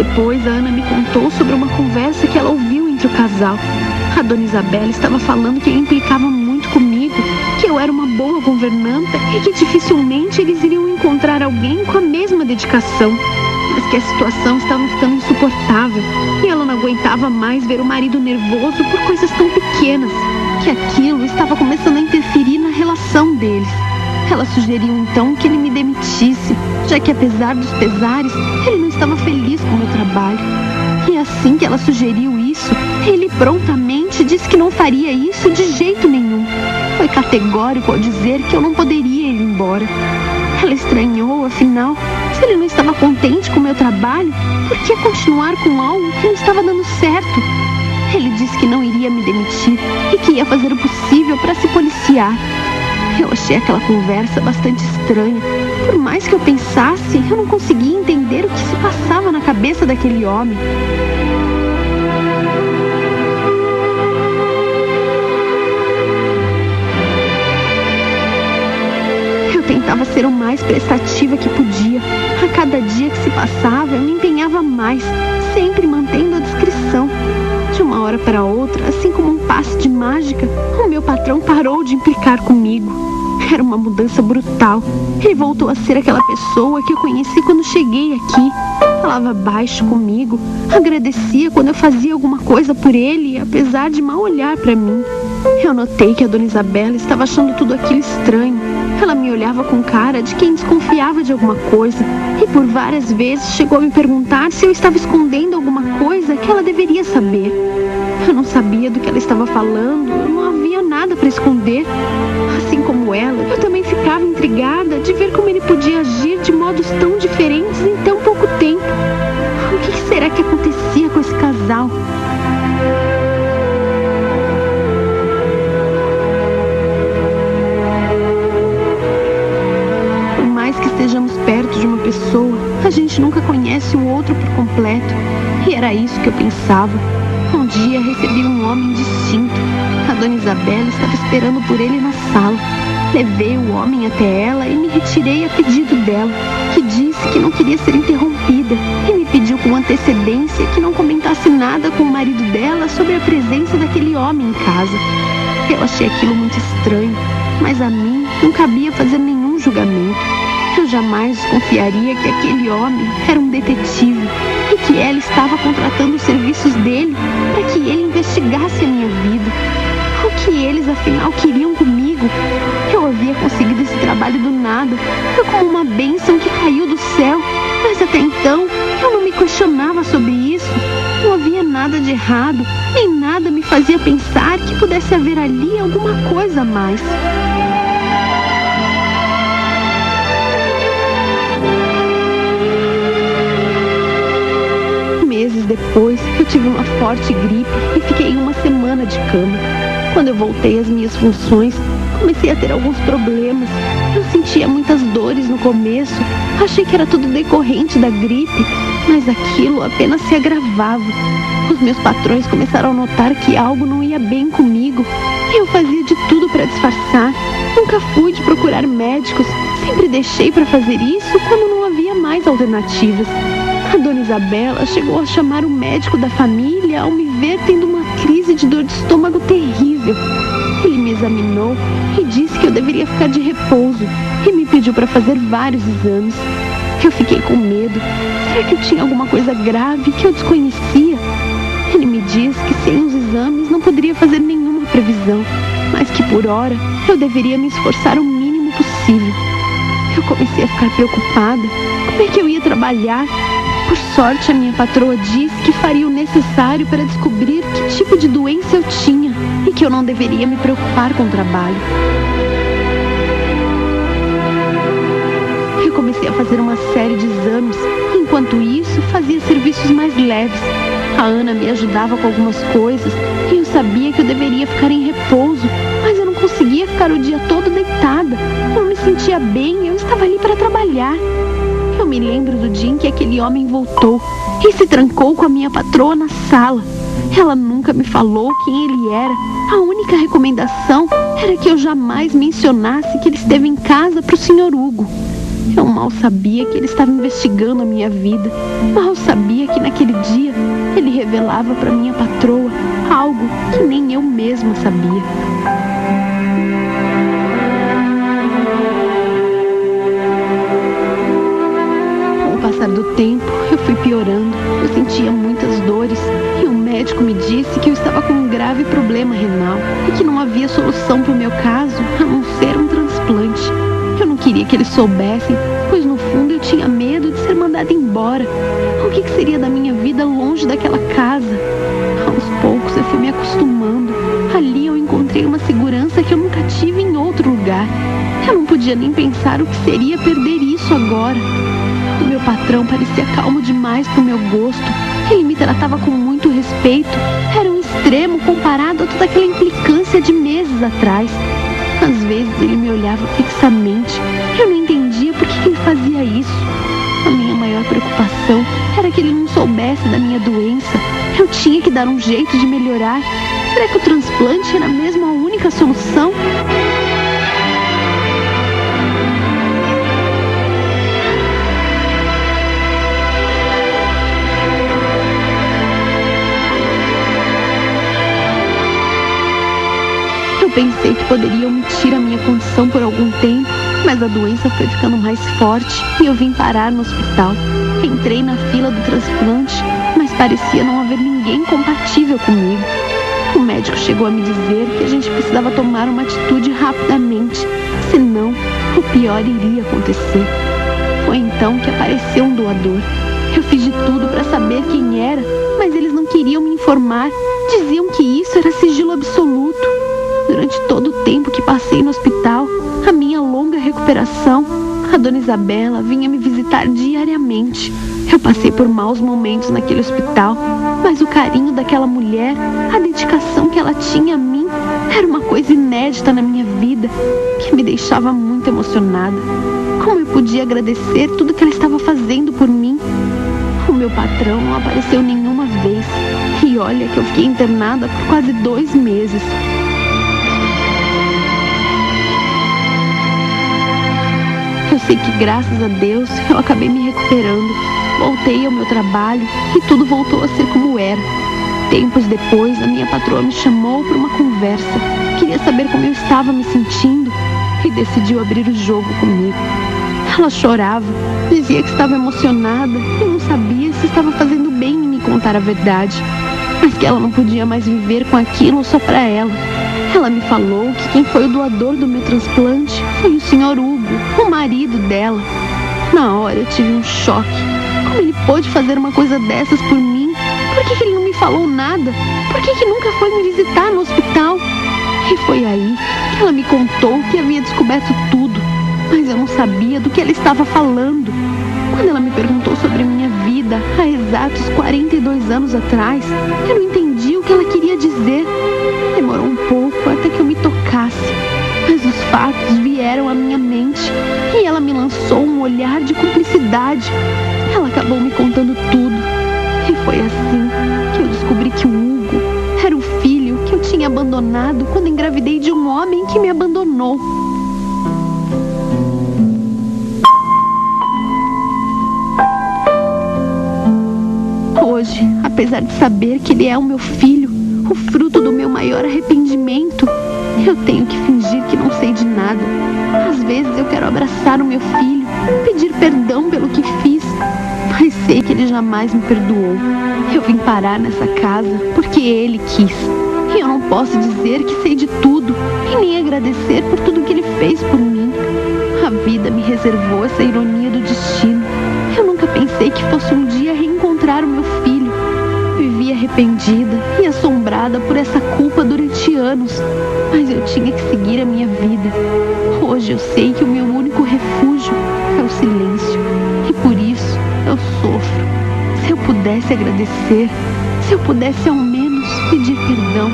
depois, a Ana me contou sobre uma conversa que ela ouviu entre o casal. A dona Isabela estava falando que ele implicava muito comigo, que eu era uma boa governanta e que dificilmente eles iriam encontrar alguém com a mesma dedicação. Mas que a situação estava ficando insuportável e ela não aguentava mais ver o marido nervoso por coisas tão pequenas, que aquilo estava começando a interferir na relação deles. Ela sugeriu então que ele me demitisse, já que apesar dos pesares, ele não estava feliz com o meu trabalho. E assim que ela sugeriu isso, ele prontamente disse que não faria isso de jeito nenhum. Foi categórico ao dizer que eu não poderia ir embora. Ela estranhou, afinal, se ele não estava contente com o meu trabalho, por que continuar com algo que não estava dando certo? Ele disse que não iria me demitir e que ia fazer o possível para se policiar. Eu achei aquela conversa bastante estranha. Por mais que eu pensasse, eu não conseguia entender o que se passava na cabeça daquele homem. Eu tentava ser o mais prestativa que podia. A cada dia que se passava, eu me empenhava mais, sempre mantendo a discrição. De uma hora para outra, assim como um passe de mágica, o meu patrão parou de implicar comigo. Era uma mudança brutal. Ele voltou a ser aquela pessoa que eu conheci quando cheguei aqui. Falava baixo comigo, agradecia quando eu fazia alguma coisa por ele, apesar de mal olhar para mim. Eu notei que a dona Isabela estava achando tudo aquilo estranho. Ela me olhava com cara de quem desconfiava de alguma coisa e por várias vezes chegou a me perguntar se eu estava escondendo alguma coisa que ela deveria saber. Eu não sabia do que ela estava falando, não havia nada para esconder. Assim como ela, eu também ficava intrigada de ver como ele podia agir de modos tão diferentes em tão pouco tempo. O que será que acontecia com esse casal? Por mais que estejamos perto de uma pessoa, a gente nunca conhece o outro por completo. E era isso que eu pensava. Um dia recebi um homem distinto. A dona Isabela estava esperando por ele na sala. Levei o homem até ela e me retirei a pedido dela, que disse que não queria ser interrompida e me pediu com antecedência que não comentasse nada com o marido dela sobre a presença daquele homem em casa. Eu achei aquilo muito estranho, mas a mim não cabia fazer nenhum julgamento. Eu jamais desconfiaria que aquele homem era um detetive e que ela estava contratando os serviços dele para que ele investigasse a minha vida. O que eles afinal queriam comigo? Eu havia conseguido esse trabalho do nada. Foi como uma bênção que caiu do céu. Mas até então eu não me questionava sobre isso. Não havia nada de errado, nem nada me fazia pensar que pudesse haver ali alguma coisa a mais. Meses depois, eu tive uma forte gripe e fiquei uma semana de cama. Quando eu voltei às minhas funções, comecei a ter alguns problemas. Eu sentia muitas dores no começo. Achei que era tudo decorrente da gripe, mas aquilo apenas se agravava. Os meus patrões começaram a notar que algo não ia bem comigo. Eu fazia de tudo para disfarçar. Nunca fui de procurar médicos. Sempre deixei para fazer isso quando não havia mais alternativas. A dona Isabela chegou a chamar o médico da família ao me ver tendo uma crise de dor de estômago terrível. Ele me examinou e disse que eu deveria ficar de repouso e me pediu para fazer vários exames. Eu fiquei com medo. Será que eu tinha alguma coisa grave que eu desconhecia? Ele me disse que sem os exames não poderia fazer nenhuma previsão, mas que por hora eu deveria me esforçar o mínimo possível. Eu comecei a ficar preocupada. Como é que eu ia trabalhar? Por sorte, a minha patroa disse que faria o necessário para descobrir que tipo de doença eu tinha e que eu não deveria me preocupar com o trabalho. Eu comecei a fazer uma série de exames. Enquanto isso, fazia serviços mais leves. A Ana me ajudava com algumas coisas e eu sabia que eu deveria ficar em repouso, mas eu não conseguia ficar o dia todo deitada. Não me sentia bem, eu estava ali para trabalhar. Eu me lembro do dia em que aquele homem voltou e se trancou com a minha patroa na sala. Ela nunca me falou quem ele era. A única recomendação era que eu jamais mencionasse que ele esteve em casa para o Sr. Hugo. Eu mal sabia que ele estava investigando a minha vida. Mal sabia que naquele dia ele revelava para minha patroa algo que nem eu mesma sabia. Com o passar do tempo, eu fui piorando. Eu sentia muitas dores e o médico me disse que eu estava com um grave problema renal e que não havia solução para o meu caso a não ser um transplante. Eu não queria que eles soubessem, pois no fundo eu tinha medo de ser mandada embora. O que seria da minha vida longe daquela casa? Aos poucos eu fui me acostumando. Ali eu encontrei uma segurança que eu nunca tive em outro lugar. Eu não podia nem pensar o que seria perder isso agora. O meu patrão parecia calmo demais para o meu gosto. Ele me tratava com muito respeito. Era um extremo comparado a toda aquela implicância de meses atrás. Às vezes ele me olhava fixamente. Eu não entendia por que ele fazia isso. A minha maior preocupação era que ele não soubesse da minha doença. Eu tinha que dar um jeito de melhorar. Será que o transplante era mesmo a única solução? Eu pensei que poderia omitir a minha condição por algum tempo, mas a doença foi ficando mais forte e eu vim parar no hospital. Entrei na fila do transplante, mas parecia não haver ninguém compatível comigo. O médico chegou a me dizer que a gente precisava tomar uma atitude rapidamente, senão o pior iria acontecer. Foi então que apareceu um doador. Eu fiz de tudo para saber quem era, mas eles não queriam me informar. Diziam que isso era sigilo absoluto. Durante todo o tempo que passei no hospital, a minha longa recuperação, a dona Isabela vinha me visitar diariamente. Eu passei por maus momentos naquele hospital, mas o carinho daquela mulher, a dedicação que ela tinha a mim, era uma coisa inédita na minha vida, que me deixava muito emocionada. Como eu podia agradecer tudo que ela estava fazendo por mim? O meu patrão não apareceu nenhuma vez, e olha que eu fiquei internada por quase 2 meses. Eu sei que graças a Deus eu acabei me recuperando. Voltei ao meu trabalho e tudo voltou a ser como era. Tempos depois, a minha patroa me chamou para uma conversa. Queria saber como eu estava me sentindo e decidiu abrir o jogo comigo. Ela chorava, dizia que estava emocionada e não sabia se estava fazendo bem em me contar a verdade, mas que ela não podia mais viver com aquilo só para ela. Ela me falou que quem foi o doador do meu transplante foi o Sr. Hugo, o marido dela. Na hora eu tive um choque. Como ele pôde fazer uma coisa dessas por mim? Por que ele não me falou nada? Por que nunca foi me visitar no hospital? E foi aí que ela me contou que havia descoberto tudo, mas eu não sabia do que ela estava falando. Quando ela me perguntou sobre minha vida há exatos 42 anos atrás, eu não entendi o que ela queria dizer. Demorou um pouco até que eu me tocasse, mas os fatos vieram à minha mente e ela me lançou um olhar de cumplicidade. Ela acabou me contando tudo e foi assim que eu descobri que o Hugo era o filho que eu tinha abandonado quando engravidei de um homem que me abandonou. Hoje, apesar de saber que ele é o meu filho, o fruto do meu maior arrependimento, eu tenho que fingir que não sei de nada. Às vezes eu quero abraçar o meu filho, pedir perdão pelo que fiz, mas sei que ele jamais me perdoou. Eu vim parar nessa casa porque ele quis. E eu não posso dizer que sei de tudo e nem agradecer por tudo que ele fez por mim. A vida me reservou essa ironia do destino. Eu nunca pensei que fosse um dia reencontrar o meu filho. Vivi arrependida e assombrada por essa culpa durante anos, mas eu tinha que seguir a minha vida. Hoje eu sei que o meu único refúgio é o silêncio, e por isso eu sofro. Se eu pudesse agradecer, se eu pudesse ao menos pedir perdão.